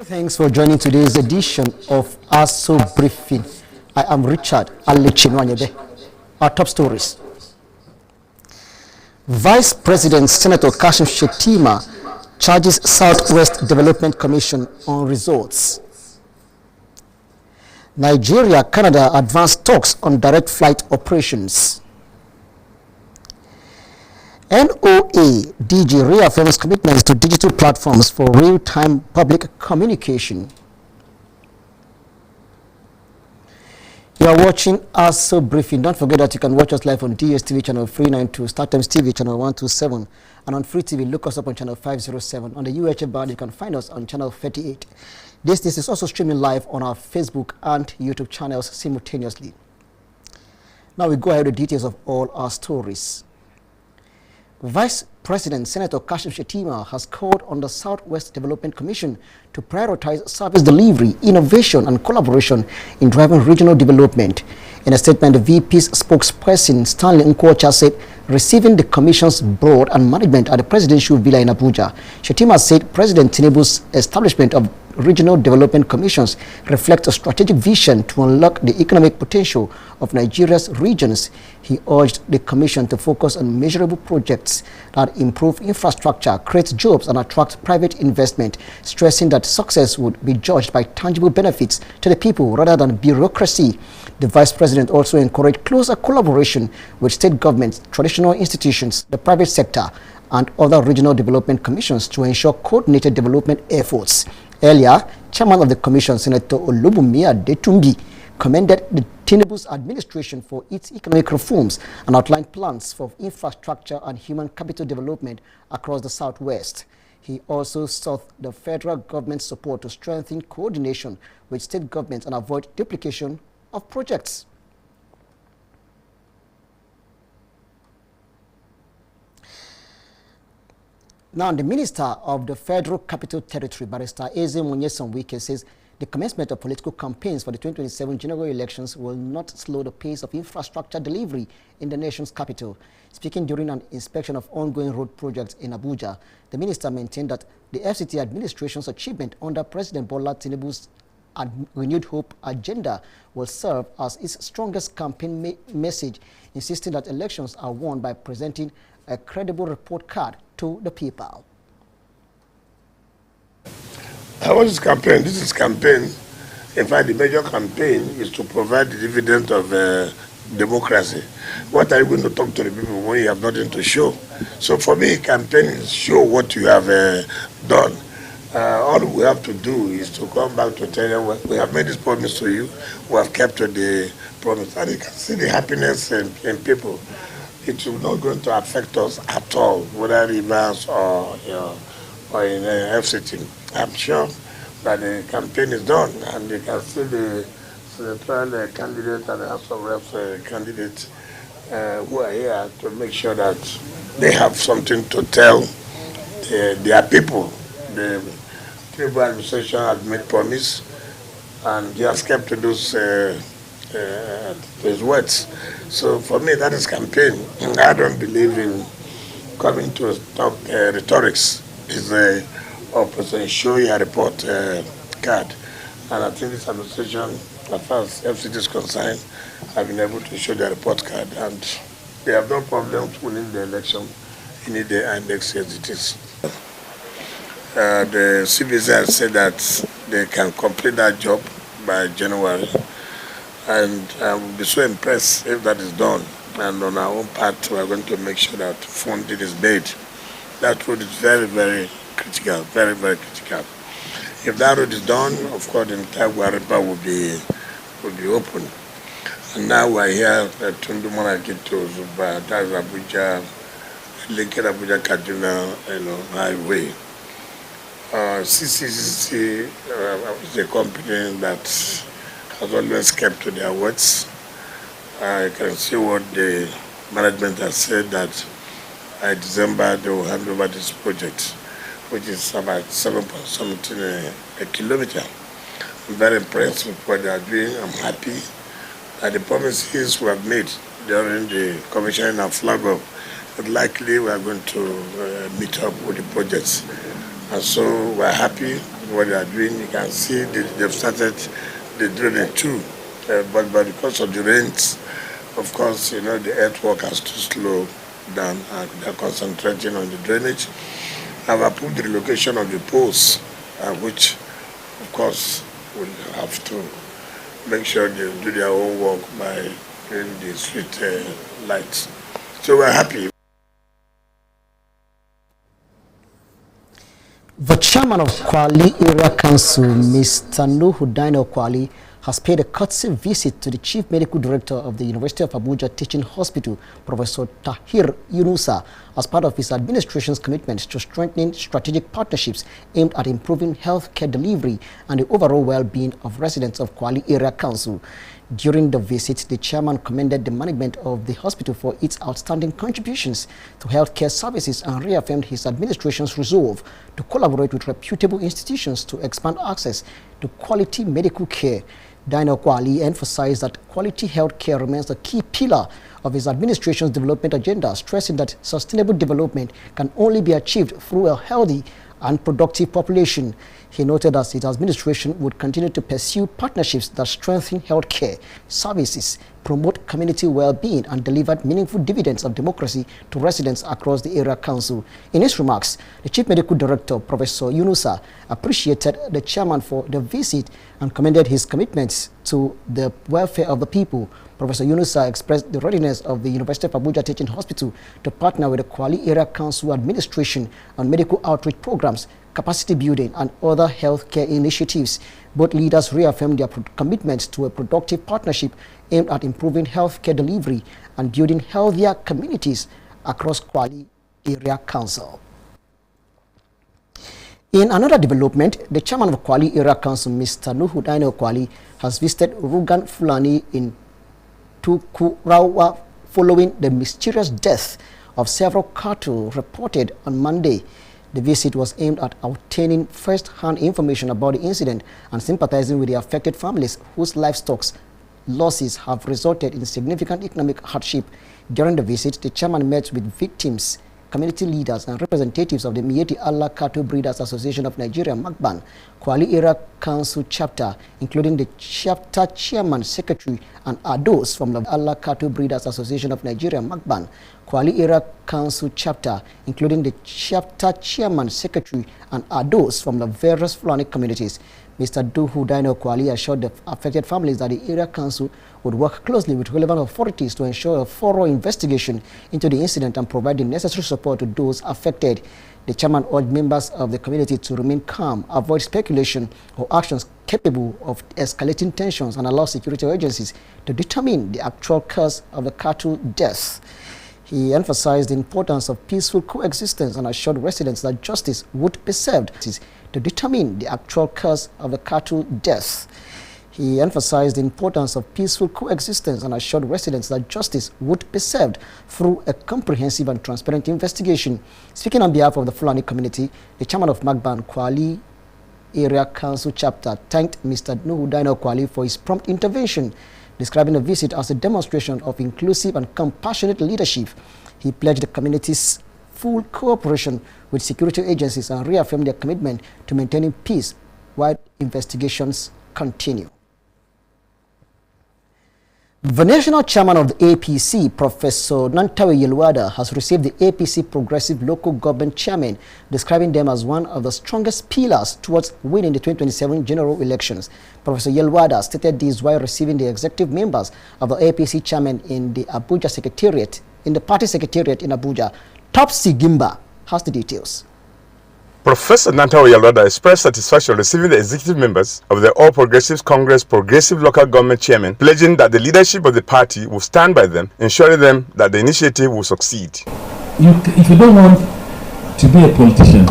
Thanks for joining today's edition of Aso Briefing. I am Richard Alechinwanyebe. Our top stories. Vice President Senator Kashim Shettima charges Southwest Development Commission on results. Nigeria, Canada advanced talks on direct flight operations. NOA DG reaffirms commitments to digital platforms for real-time public communication. You are watching Aso Briefing. Don't forget that you can watch us live on DSTV channel 392, StarTimes TV channel 127, and on Free TV, look us up on channel 507. On the UHF band, you can find us on channel 38. This is also streaming live on our Facebook and YouTube channels simultaneously. Now we go ahead with the details of all our stories. Vice President Senator Kashim Shettima has called on the Southwest Development Commission to prioritize service delivery, innovation, and collaboration in driving regional development. In a statement, the VP's spokesperson Stanley Nkwocha said, receiving the Commission's board and management at the Presidential Villa in Abuja, Shettima said President Tinubu's establishment of regional development commissions reflect a strategic vision to unlock the economic potential of Nigeria's regions. He urged the commission to focus on measurable projects that improve infrastructure, create jobs, and attract private investment, stressing that success would be judged by tangible benefits to the people rather than bureaucracy. The Vice President also encouraged closer collaboration with state governments, traditional institutions, the private sector, and other regional development commissions to ensure coordinated development efforts. Earlier, Chairman of the Commission, Senator Olubunmi Adetumbi, commended the Tinubu's administration for its economic reforms and outlined plans for infrastructure and human capital development across the Southwest. He also sought the federal government's support to strengthen coordination with state governments and avoid duplication of projects. Now, the Minister of the Federal Capital Territory, Barrister Eze Munyeson-Wike, says the commencement of political campaigns for the 2027 general elections will not slow the pace of infrastructure delivery in the nation's capital. Speaking during an inspection of ongoing road projects in Abuja, the minister maintained that the FCT administration's achievement under President Bola Tinubu's renewed hope agenda will serve as its strongest campaign message, insisting that elections are won by presenting a credible report card to the people. What is campaign? This is campaign. In fact, the major campaign is to provide the dividend of democracy. What are you going to talk to the people when you have nothing to show? So for me, campaign is show what you have done. All we have to do is to come back to tell you, we have made this promise to you, we have kept the promise. And you can see the happiness in people. It is not going to affect us at all, whether Rivers or in FCT. I'm sure that the campaign is done, and you can see the senatorial candidate and the House of Reps candidate who are here to make sure that they have something to tell their people. The Tinubu administration has made promise, and he has kept to those his words. So for me, that is campaign. I don't believe in coming to talk rhetorics. It's a President show your report card. And I think this administration, as far as FCT is concerned, have been able to show their report card. And they have no problems winning the election in the index as it is. The CBC said that they can complete that job by January. And I will be so impressed if that is done. And on our own part, we are going to make sure that funding is made. That road is very, very critical, very, very critical. If that road is done, of course, the entire Guaripa will be open. And now we are here at Tundumonakito, Zuba, that's Abuja, linking Abuja Kaduna, highway. CCCC is a company that has always kept to their words. I can see what the management has said, that by December they will hand over this project, which is about 7.17 a kilometer. I'm very impressed with what they are doing. I'm happy that the promises we have made during the commissioning of flag of but likely we are going to meet up with the projects. And so we're happy with what they are doing. You can see they've started the drainage too. But because of the rains, of course, the earthwork has to slow down, and they're concentrating on the drainage. I've approved the relocation of the poles, which, of course, will have to make sure they do their own work by doing the street lights. So we're happy. The chairman of Kwali Area Council, Mr. Nuhu Dino Kwali, has paid a courtesy visit to the Chief Medical Director of the University of Abuja Teaching Hospital, Professor Tahir Yunusa, as part of his administration's commitment to strengthening strategic partnerships aimed at improving healthcare delivery and the overall well-being of residents of Kwali Area Council. During the visit, the chairman commended the management of the hospital for its outstanding contributions to healthcare services and reaffirmed his administration's resolve to collaborate with reputable institutions to expand access to quality medical care. Dino Kwali emphasized that quality healthcare remains a key pillar of his administration's development agenda, stressing that sustainable development can only be achieved through a healthy and productive population. He noted that his administration would continue to pursue partnerships that strengthen healthcare services, promote community well-being, and deliver meaningful dividends of democracy to residents across the area council. In his remarks, the Chief Medical Director, Professor Yunusa, appreciated the chairman for the visit and commended his commitments to the welfare of the people. Professor Yunusa expressed the readiness of the University of Abuja Teaching Hospital to partner with the Kwali Area Council administration on medical outreach programs, capacity building, and other healthcare initiatives. Both leaders reaffirmed their commitment to a productive partnership aimed at improving healthcare delivery and building healthier communities across Kwali Area Council. In another development, the chairman of Kwali Area Council, Mr. Nuhu Dino Kwali, has visited Rugan Fulani in Tukurawa following the mysterious death of several cattle reported on Monday. The visit was aimed at obtaining first-hand information about the incident and sympathizing with the affected families whose livestock losses have resulted in significant economic hardship. During the visit, the chairman met with victims, community leaders, and representatives of the Mieti Allah Cattle Breeders Association of Nigeria, Magban, Kwali Area Council chapter, including the chapter chairman, secretary, and ADOS from the Allah Cattle Breeders Association of Nigeria, Magban, Kwali Area Council chapter, including the chapter chairman, secretary, and ADOS from the various Fulani communities. Mr. Nuhu Dino Kwali assured the affected families that the area council would work closely with relevant authorities to ensure a thorough investigation into the incident and provide the necessary support to those affected. The chairman urged members of the community to remain calm, avoid speculation or actions capable of escalating tensions, and allow security agencies to determine the actual cause of the cattle death. He emphasized the importance of peaceful coexistence and assured residents that justice would be served to determine the actual cause of the cattle death. He emphasized the importance of peaceful coexistence and assured residents that justice would be served through a comprehensive and transparent investigation. Speaking on behalf of the Fulani community, the chairman of Magban Kwali Area Council chapter thanked Mr. Nuhu Dino Kwali for his prompt intervention, describing the visit as a demonstration of inclusive and compassionate leadership. He pledged the community's full cooperation with security agencies and reaffirmed their commitment to maintaining peace while investigations continue. The national chairman of the APC, Professor Nantawe Yelwada, has received the APC Progressive Local Government Chairman, describing them as one of the strongest pillars towards winning the 2027 general elections. Professor Yelwada stated this while receiving the executive members of the APC chairman in the Abuja Secretariat, in the party secretariat in Abuja. Topsy Gimba has the details. Professor Nantawe Yelwada expressed satisfaction receiving the executive members of the All Progressives Congress Progressive Local Government Chairman, pledging that the leadership of the party will stand by them, ensuring them that the initiative will succeed. If you don't want to be a politician,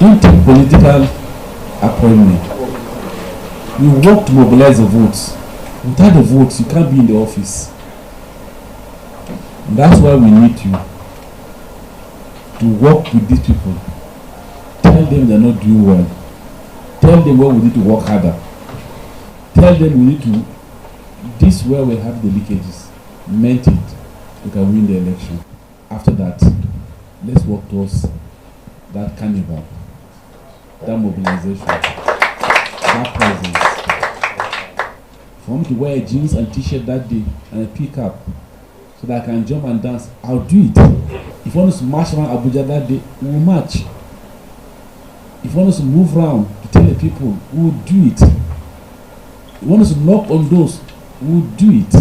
don't take political appointment. You work to mobilize the votes. Without the votes, you can't be in the office. And that's why we need you to work with these people. Tell them they're not doing well. Tell them where we need to work harder. Tell them we need to, this where we have the leakages. Meant it, we can win the election. After that, let's work towards that carnival, that mobilization, that presence. For me to wear jeans and t-shirt that day and a pickup so that I can jump and dance, I'll do it. If you want us to march around Abuja that day, we will march. If you want us to move around to tell the people, we will do it. If you want us to knock on doors, we will do it.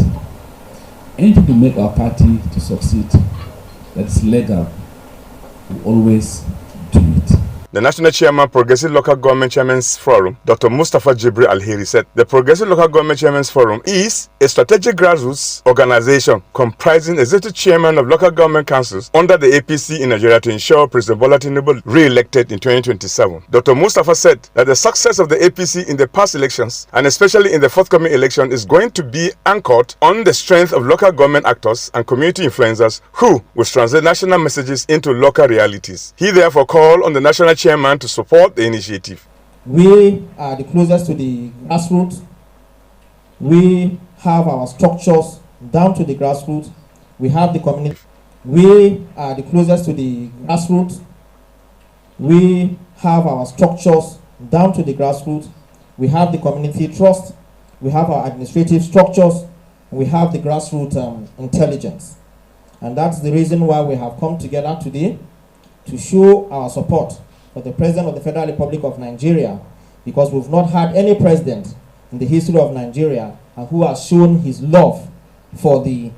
Anything to make our party to succeed that is legal, we always do it. The National Chairman, Progressive Local Government Chairman's Forum, Dr. Mustafa Jibril Al-Hiri, said the Progressive Local Government Chairman's Forum is a strategic grassroots organization comprising executive chairman of local government councils under the APC in Nigeria to ensure President Bola Tinubu re-elected in 2027. Dr. Mustafa said that the success of the APC in the past elections, and especially in the forthcoming election, is going to be anchored on the strength of local government actors and community influencers who will translate national messages into local realities. He therefore called on the national chairman to support the initiative. We are the closest to the grassroots. We have our structures down to the grassroots. We have the community. We are the closest to the grassroots. We have our structures down to the grassroots. We have the community trust. We have our administrative structures. We have the grassroots intelligence. And that's the reason why we have come together today to show our support for the President of the Federal Republic of Nigeria, because we've not had any president in the history of Nigeria who has shown his love for the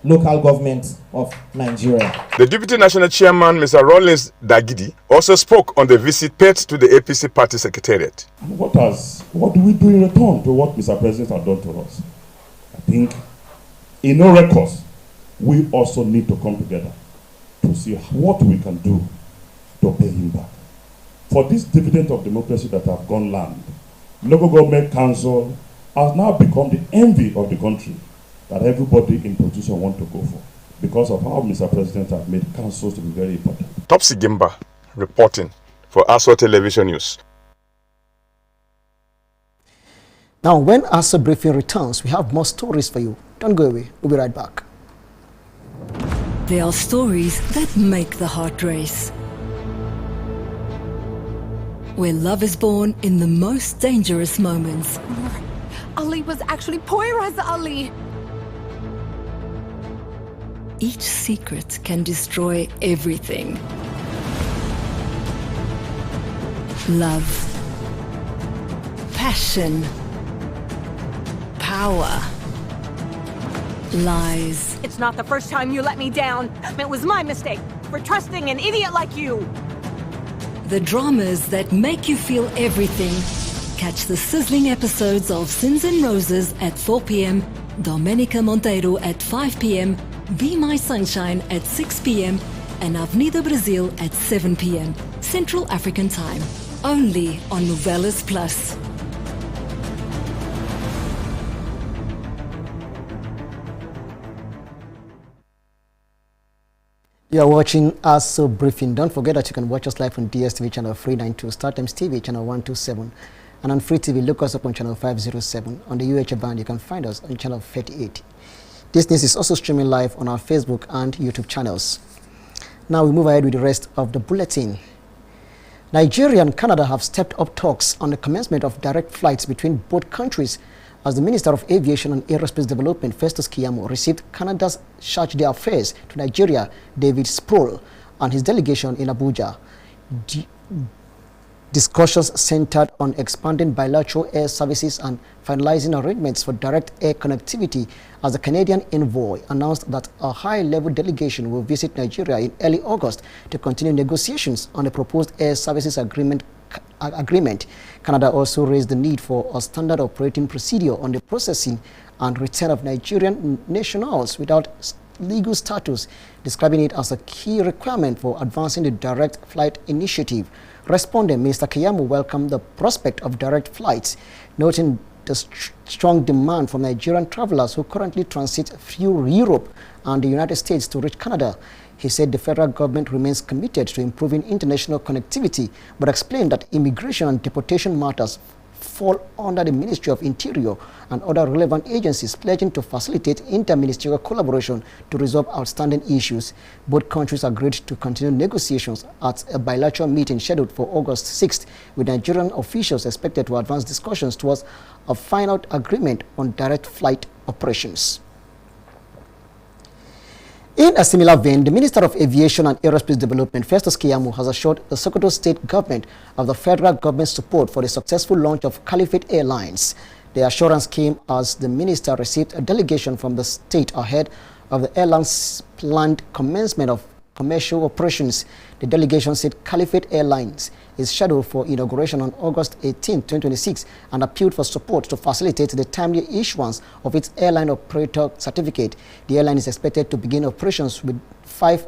local government of Nigeria. The Deputy National Chairman, Mr. Rollins Dagidi, also spoke on the visit paid to the APC Party Secretariat. What do we do in return to what Mr. President has done to us? I think in no records, we also need to come together to see what we can do to pay him back. For this dividend of democracy that have gone land, local government council has now become the envy of the country that everybody in position want to go for, because of how Mr. President has made councils to be very important. Topsy Gimba reporting for Aso Television News. Now, when Aso Briefing returns, we have more stories for you. Don't go away. We'll be right back. There are stories that make the heart race, where love is born in the most dangerous moments. Ali was actually Poira's Ali. Each secret can destroy everything. Love, passion, power, lies. It's not the first time you let me down. It was my mistake for trusting an idiot like you. The dramas that make you feel everything. Catch the sizzling episodes of Sins and Roses at 4 p.m, Domenica Monteiro at 5 p.m, Be My Sunshine at 6 p.m, and Avenida Brazil at 7 p.m, Central African Time. Only on Novelas Plus. You are watching Aso Briefing. Don't forget that you can watch us live on DSTV channel 392, StarTimes TV channel 127, and on Free TV, look us up on channel 507. On the UHA band, you can find us on channel 38. This news is also streaming live on our Facebook and YouTube channels. Now we move ahead with the rest of the bulletin. Nigeria and Canada have stepped up talks on the commencement of direct flights between both countries, as the Minister of Aviation and Aerospace Development, Festus Keyamo, received Canada's Charge d'Affaires to Nigeria, David Sproul, and his delegation in Abuja. Discussions centered on expanding bilateral air services and finalizing arrangements for direct air connectivity, as the Canadian envoy announced that a high-level delegation will visit Nigeria in early August to continue negotiations on the proposed air services agreement. Canada also raised the need for a standard operating procedure on the processing and return of Nigerian nationals without legal status, describing it as a key requirement for advancing the direct flight initiative. Responding, Mr. Keyamo welcomed the prospect of direct flights, noting the strong demand from Nigerian travelers who currently transit through Europe and the United States to reach Canada. He said the federal government remains committed to improving international connectivity, but explained that immigration and deportation matters fall under the Ministry of Interior and other relevant agencies, pledging to facilitate interministerial collaboration to resolve outstanding issues. Both countries agreed to continue negotiations at a bilateral meeting scheduled for August 6th, with Nigerian officials expected to advance discussions towards a final agreement on direct flight operations. In a similar vein, the Minister of Aviation and Aerospace Development, Festus Keyamo, has assured the Sokoto State government of the federal government's support for the successful launch of Caliphate Airlines. The assurance came as the minister received a delegation from the state ahead of the airline's planned commencement of commercial operations. The delegation said Caliphate Airlines is scheduled for inauguration on August 18, 2026, and appealed for support to facilitate the timely issuance of its airline operator certificate. The airline is expected to begin operations with 5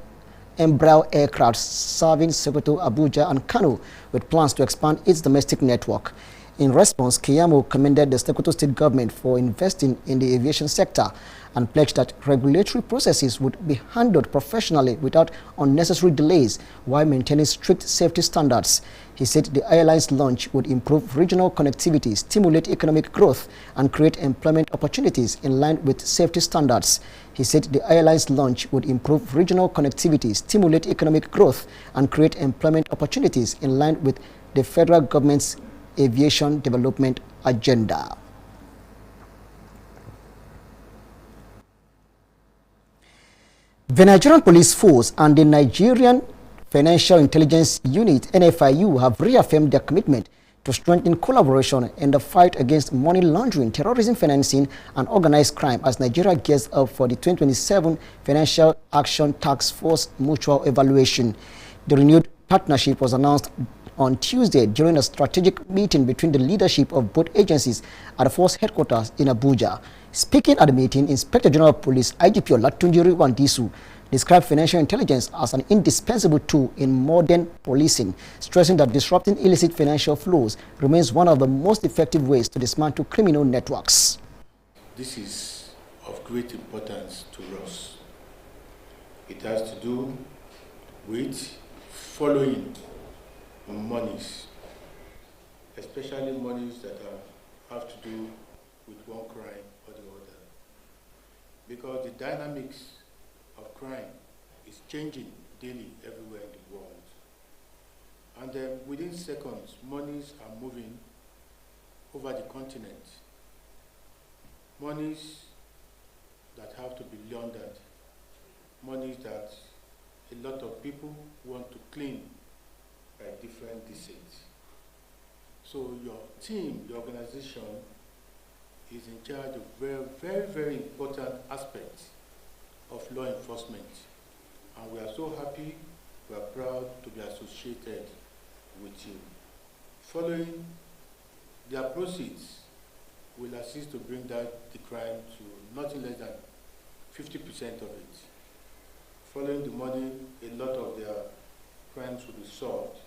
Embraer aircraft serving Sokoto, Abuja, and Kano, with plans to expand its domestic network. In response, Keyamo commended the Sokoto State government for investing in the aviation sector and pledged that regulatory processes would be handled professionally without unnecessary delays while maintaining strict safety standards. He said the airline's launch would improve regional connectivity, stimulate economic growth, and create employment opportunities in line with safety standards. He said the airline's launch would improve regional connectivity, stimulate economic growth, and create employment opportunities in line with the federal government's aviation development agenda. The Nigerian Police Force and the Nigerian Financial Intelligence Unit, NFIU, have reaffirmed their commitment to strengthen collaboration in the fight against money laundering, terrorism financing, and organized crime as Nigeria gears up for the 2027 Financial Action Task Force mutual evaluation. The renewed partnership was announced on Tuesday during a strategic meeting between the leadership of both agencies at the force headquarters in Abuja. Speaking at the meeting, Inspector General of Police IGP Olatunji Wandisu described financial intelligence as an indispensable tool in modern policing, stressing that disrupting illicit financial flows remains one of the most effective ways to dismantle criminal networks. This is of great importance to us. It has to do with following monies, especially monies that have to do with one crime or the other. Because the dynamics of crime is changing daily everywhere in the world. And within seconds, monies are moving over the continent. Monies that have to be laundered. Monies that a lot of people want to clean by different decisions. So your team, your organization, is in charge of very, very important aspects of law enforcement. And we are so happy, we are proud to be associated with you. Following their proceeds will assist to bring down the crime to nothing less than 50% of it. Following the money, a lot of their crimes will be solved.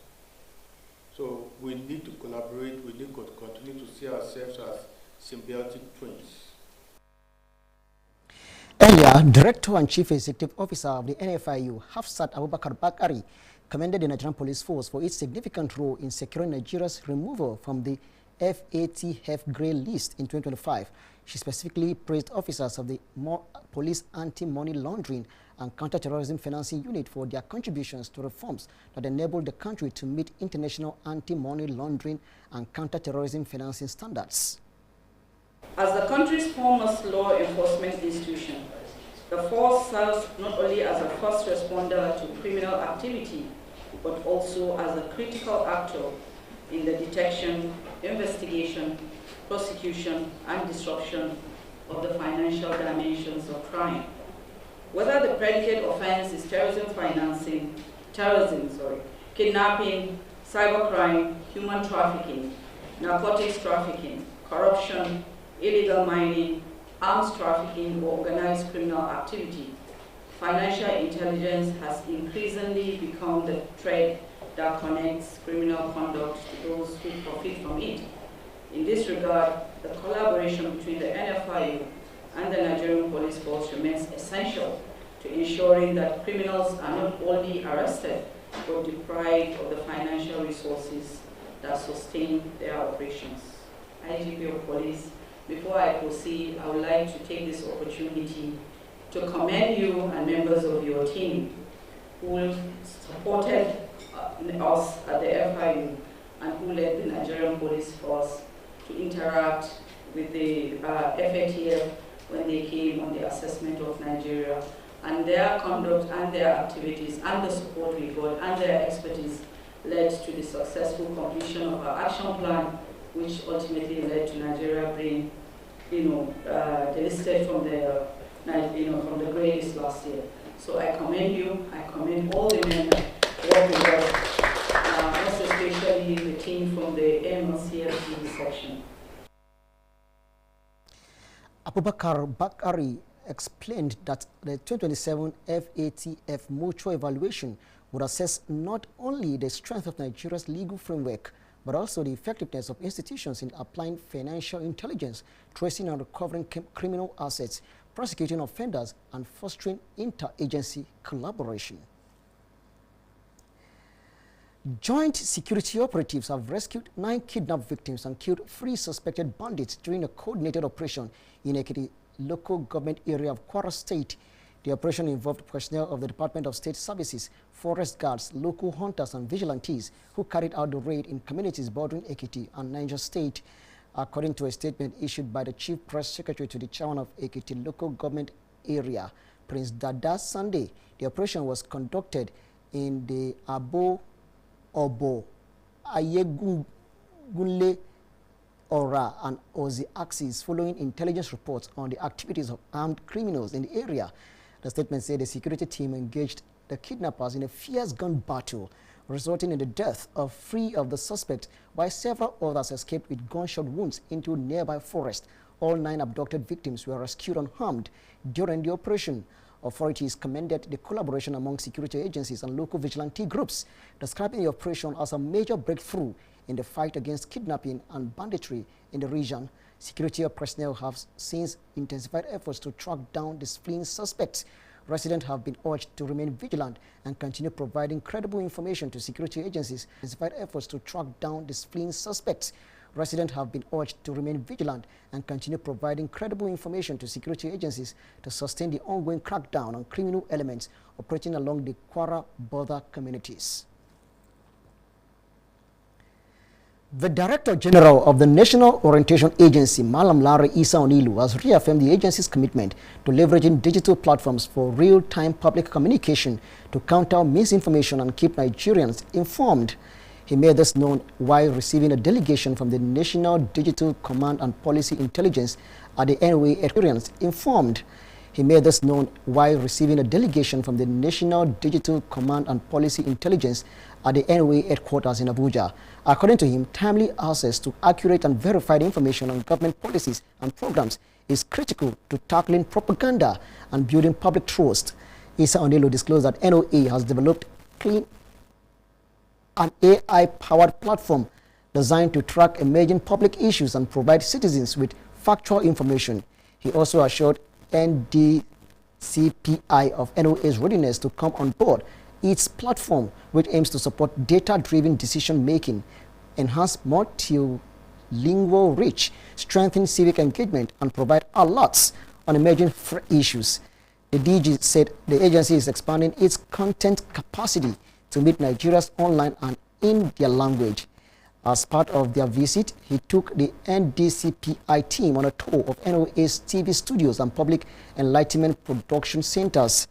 So we need to collaborate, we need to continue to see ourselves as symbiotic twins. Earlier, Director and Chief Executive Officer of the NFIU, Hafsat Abubakar Bakari, commended the Nigerian Police Force for its significant role in securing Nigeria's removal from the FATF grey list in 2025. She specifically praised officers of the Police Anti-Money Laundering and Counter-Terrorism Financing Unit for their contributions to reforms that enabled the country to meet international anti-money laundering and counter-terrorism financing standards. As the country's foremost law enforcement institution, the force serves not only as a first responder to criminal activity, but also as a critical actor in the detection, investigation, prosecution, and disruption of the financial dimensions of crime. Whether the predicate offense is terrorism, kidnapping, cybercrime, human trafficking, narcotics trafficking, corruption, illegal mining, arms trafficking, or organized criminal activity, financial intelligence has increasingly become the thread that connects criminal conduct to those who profit from it. In this regard, the collaboration between the NFIU and the Nigerian Police Force remains essential to ensuring that criminals are not only arrested, but deprived of the financial resources that sustain their operations. IGP of Police, before I proceed, I would like to take this opportunity to commend you and members of your team who supported us at the FIU and who led the Nigerian Police Force to interact with the FATF when they came on the assessment of Nigeria. And their conduct and their activities and the support we got and their expertise led to the successful completion of our action plan, which ultimately led to Nigeria being, delisted from the, from the grey list last year. So I commend you. I commend all the men who work with us, most especially the team from the MLCFT section. Abubakar Bakari explained that the 2027 FATF mutual evaluation would assess not only the strength of Nigeria's legal framework, but also the effectiveness of institutions in applying financial intelligence, tracing and recovering criminal assets, prosecuting offenders, and fostering interagency collaboration. Joint security operatives have rescued 9 kidnapped victims and killed 3 suspected bandits during a coordinated operation in Ekiti local government area of Kwara State. The operation involved personnel of the Department of State Services, forest guards, local hunters, and vigilantes who carried out the raid in communities bordering Ekiti and Niger State. According to a statement issued by the Chief Press Secretary to the Chairman of Ekiti local government area, Prince Dada Sunday, the operation was conducted in the Abo Obo Ayegunle Ora and Ozi axis following intelligence reports on the activities of armed criminals in the area. The statement said the security team engaged the kidnappers in a fierce gun battle, resulting in the death of 3 of the suspects, while several others escaped with gunshot wounds into nearby forest. All 9 abducted victims were rescued unharmed during the operation. Authorities commended the collaboration among security agencies and local vigilante groups, describing the operation as a major breakthrough in the fight against kidnapping and banditry in the region. Security personnel have since intensified efforts to track down the fleeing suspects. Residents have been urged to remain vigilant and continue providing credible information to security agencies. Intensified efforts to track down the fleeing suspects. Residents have been urged to remain vigilant and continue providing credible information to security agencies to sustain the ongoing crackdown on criminal elements operating along the Kwara border communities. The Director General of the National Orientation Agency, Malam Lare Isa Onilu, has reaffirmed the agency's commitment to leveraging digital platforms for real-time public communication to counter misinformation and keep Nigerians informed. He made this known while receiving a delegation from the National Digital Command and Policy Intelligence at the NOA experience informed. He made this known while receiving a delegation from the National Digital Command and Policy Intelligence at the NOA headquarters in Abuja. According to him, timely access to accurate and verified information on government policies and programs is critical to tackling propaganda and building public trust. Isa Onelo disclosed that NOA has developed an AI-powered platform designed to track emerging public issues and provide citizens with factual information. He also assured NDCPI of NOA's readiness to come on board its platform, which aims to support data-driven decision-making, enhance multilingual reach, strengthen civic engagement, and provide alerts on emerging issues. The DG said the agency is expanding its content capacity to meet Nigeria's online and India language. As part of their visit, he took the NDCPI team on a tour of NOA's TV studios and public enlightenment production centers.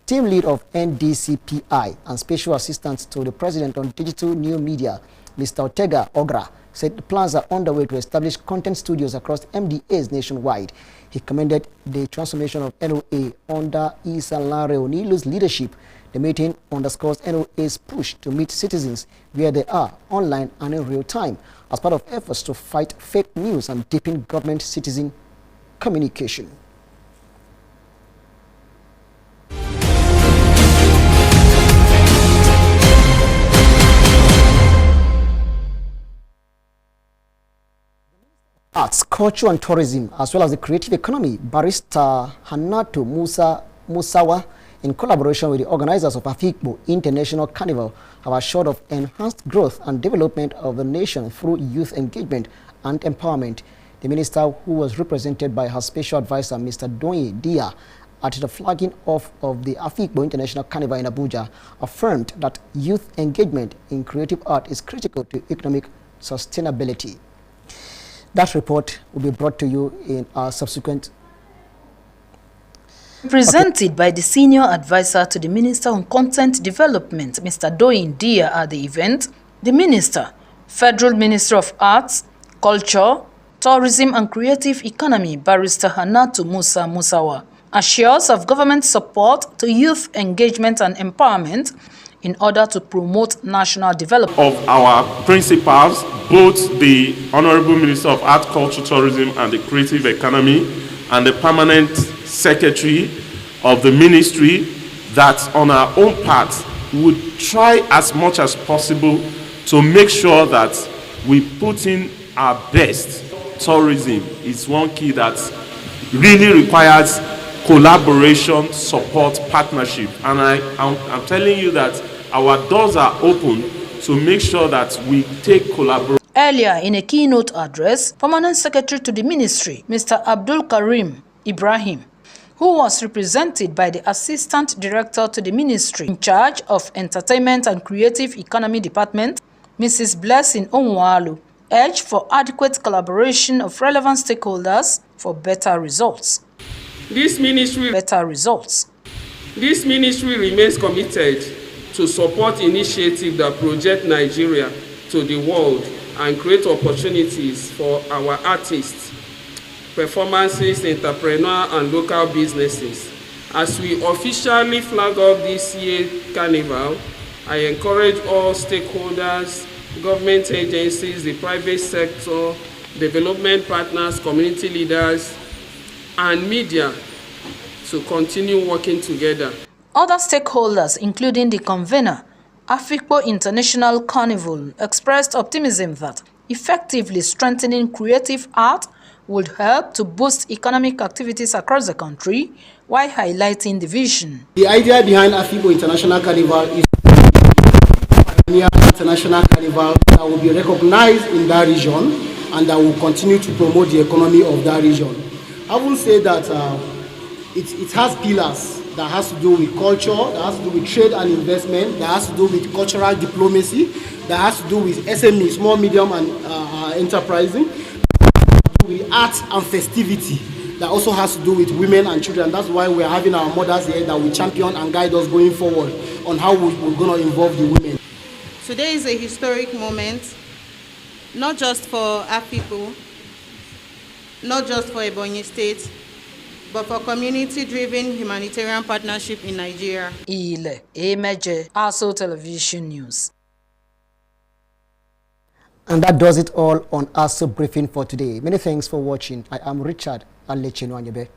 Team lead of NDCPI and special assistant to the president on digital new media, Mr. Ortega Ogra, said the plans are underway to establish content studios across MDAs nationwide. He commended the transformation of NOA under Isa Lare Onilu's leadership. The meeting underscores NOA's push to meet citizens where they are, online and in real time, as part of efforts to fight fake news and deepen government-citizen communication. Arts, culture and tourism, as well as the creative economy, Barrister Hanato Musawa in collaboration with the organizers of Afikpo International Carnival, have assured of enhanced growth and development of the nation through youth engagement and empowerment. The minister, who was represented by her special advisor, Mr. Doyin Dia, at the flagging off of the Afikpo International Carnival in Abuja, affirmed that youth engagement in creative art is critical to economic sustainability. That report will be brought to you in our subsequent. Presented by the senior advisor to the Minister on Content Development, Mr. Doyin Dia, at the event, the Minister, Federal Minister of Arts, Culture, Tourism and Creative Economy, Barrister Hannatu Musa Musawa, assures of government support to youth engagement and empowerment in order to promote national development. Of our principals, both the Honorable Minister of Art, Culture, Tourism and the Creative Economy and the Permanent Secretary of the Ministry, that on our own part would try as much as possible to make sure that we put in our best. Tourism is one key that really requires collaboration, support, partnership, and I'm telling you that our doors are open to make sure that we take collaboration. Earlier, in a keynote address, Permanent Secretary to the Ministry, Mr. Abdul Karim Ibrahim, who was represented by the Assistant Director to the Ministry in charge of Entertainment and Creative Economy Department, Mrs. Blessing Onwalu, urged for adequate collaboration of relevant stakeholders for better results. This ministry remains committed to support initiatives that project Nigeria to the world and create opportunities for our artists, performances, entrepreneurs, and local businesses. As we officially flag off this year's carnival, I encourage all stakeholders, government agencies, the private sector, development partners, community leaders, and media to continue working together. Other stakeholders, including the convener, Afikpo International Carnival, expressed optimism that effectively strengthening creative art would help to boost economic activities across the country while highlighting the vision. The idea behind Afikpo International Carnival is an international carnival that will be recognized in that region and that will continue to promote the economy of that region. I will say that it has pillars that has to do with culture, that has to do with trade and investment, that has to do with cultural diplomacy, that has to do with SME, small, medium and enterprising, with art and festivity, that also has to do with women and children. That's why we're having our mothers here that will champion and guide us going forward on how we're going to involve the women. Today is a historic moment, not just for Afikpo, not just for Ebonyi State, but for community-driven humanitarian partnership in Nigeria. Ile Emeje, Aso Television News. And that does it all on Aso Briefing for today. Many thanks for watching. I am Richard Alechino Anyebe.